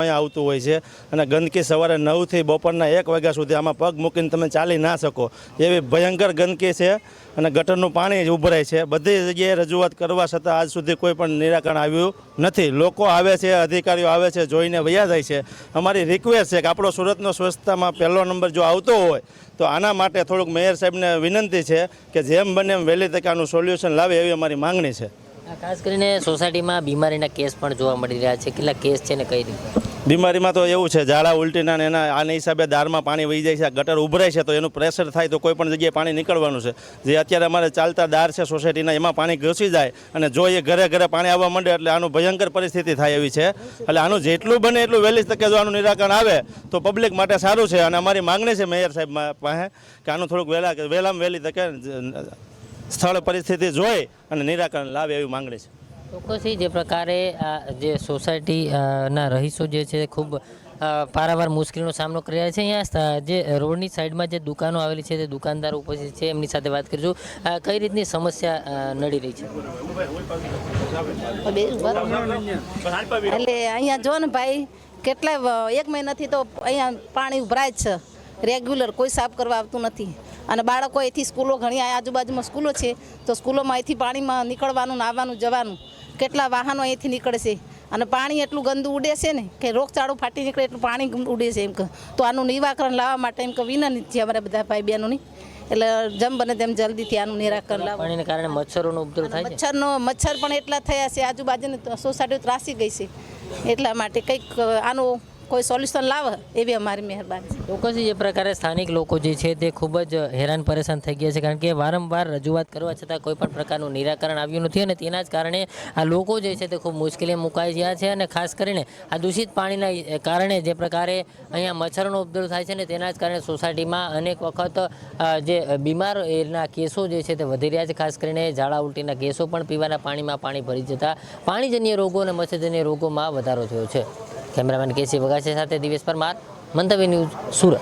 અહીંયા આવતું હોય છે અને ગંદકી સવારે 9થી બપોરના 1 વાગ્યા સુધી આમાં પગ મૂકીને તમે ચાલી ના શકો એવી ભયંકર ગંદકી છે અને ગટરનું પાણી જ ઉભરાય છે। બધી જગ્યાએ રજૂઆત કરવા છતાં આજ સુધી કોઈ પણ નિરાકરણ આવ્યું નથી। લોકો આવે છે, અધિકારીઓ આવે છે, જોઈને વયા જાય છે। અમારી રિક્વેસ્ટ છે કે આપણો સુરતનો સ્વચ્છતામાં પહેલો નંબર જો આવતો હોય તો આના માટે થોડુંક મેયર સાહેબને વિનંતી છે કે જેમ બને એમ વહેલી તકે આનું સોલ્યુશન લાવે એવી અમારી માંગણી છે। ખાસ કરીને સોસાયટીમાં બીમારીના કેસ પણ જોવા મળી રહ્યા છે, કેટલા કેસ છે ને કઈ રીતે? બીમારીમાં તો એવું છે, ઝાડા ઉલટીના ને એના આના હિસાબે દારમાં પાણી વહી જાય છે, ગટર ઉભરાય છે તો એનું પ્રેશર થાય તો કોઈ પણ જગ્યાએ પાણી નીકળવાનું છે। જે અત્યારે અમારે ચાલતા દાર છે સોસાયટીના એમાં પાણી ઘૂસી જાય અને જો એ ઘરે ઘરે પાણી આવવા માંડે એટલે આનું ભયંકર પરિસ્થિતિ થાય એવી છે। એટલે આનું જેટલું બને એટલું વહેલી તકે જો આનું નિરાકરણ આવે તો પબ્લિક માટે સારું છે અને અમારી માંગણી છે મેયર સાહેબ પાસે કે આનું થોડુંક વહેલામાં વહેલી તકે સ્થળ પરિસ્થિતિ જોઈ અને નિરાકરણ લાવે એવી માંગણી છે। ચોક્કસથી જે પ્રકારે આ જે સોસાયટીના રહીશો જે છે ખૂબ પારાવાર મુશ્કેલીનો સામનો કરી રહ્યા છે। અહીંયા જે રોડની સાઈડમાં જે દુકાનો આવેલી છે તે દુકાનદાર ઉપસ્થિત છે, એમની સાથે વાત કરીશું। કઈ રીતની સમસ્યા નડી રહી છે? એટલે અહીંયા જો ને ભાઈ કેટલા 1 મહિનાથી તો અહીંયા પાણી ઉભરાય જ છે રેગ્યુલર, કોઈ સાફ કરવા આવતું નથી। અને બાળકો અહીંથી સ્કૂલો ઘણી આજુબાજુમાં સ્કૂલો છે તો સ્કૂલોમાં અહીંથી પાણીમાં નીકળવાનું, નાહવાનું, જવાનું, કેટલા વાહનો અહીંથી નીકળે છે અને પાણી એટલું ગંદુ ઉડે છે ને કે રોગચાળો ફાટી નીકળે એટલું પાણી ઉડે છે એમ કે। તો આનું નિરાકરણ લાવવા માટે એમ કે વિનંતી છે અમારા બધા ભાઈ બહેનોની, એટલે જેમ બને તેમ જલ્દીથી આનું નિરાકરણ લાવવા। પાણીને કારણે મચ્છરોનો ઉપદ્રવ થાય છે, મચ્છર પણ એટલા થયા છે, આજુબાજુની સોસાયટીઓ ત્રાસી ગઈ છે, એટલા માટે કંઈક આનું કોઈ સોલ્યુશન લાવે એવી અમારી મહેરબાની છે। ચોક્કસથી જે પ્રકારે સ્થાનિક લોકો જે છે તે ખૂબ જ હેરાન પરેશાન થઈ ગયા છે, કારણ કે વારંવાર રજૂઆત કરવા છતાં કોઈ પણ પ્રકારનું નિરાકરણ આવ્યું નથી અને તેના જ કારણે આ લોકો જે છે તે ખૂબ મુશ્કેલીમાં મુકાઈ ગયા છે। અને ખાસ કરીને આ દૂષિત પાણીના કારણે જે પ્રકારે અહીંયા મચ્છરનો ઉપદ્રવ થાય છે ને તેના જ કારણે સોસાયટીમાં અનેક વખત જે બીમારના કેસો જે છે તે વધી રહ્યા છે। ખાસ કરીને ઝાડા ઉલટીના કેસો પણ પીવાના પાણીમાં પાણી ભરી જતા પાણીજન્ય રોગો અને મચ્છરજન્ય રોગોમાં વધારો થયો છે। કેમેરામેન કેસી વગાસી સાથે દિવેશ પરમાર, મંતવ્ય ન્યૂઝ, સુરત।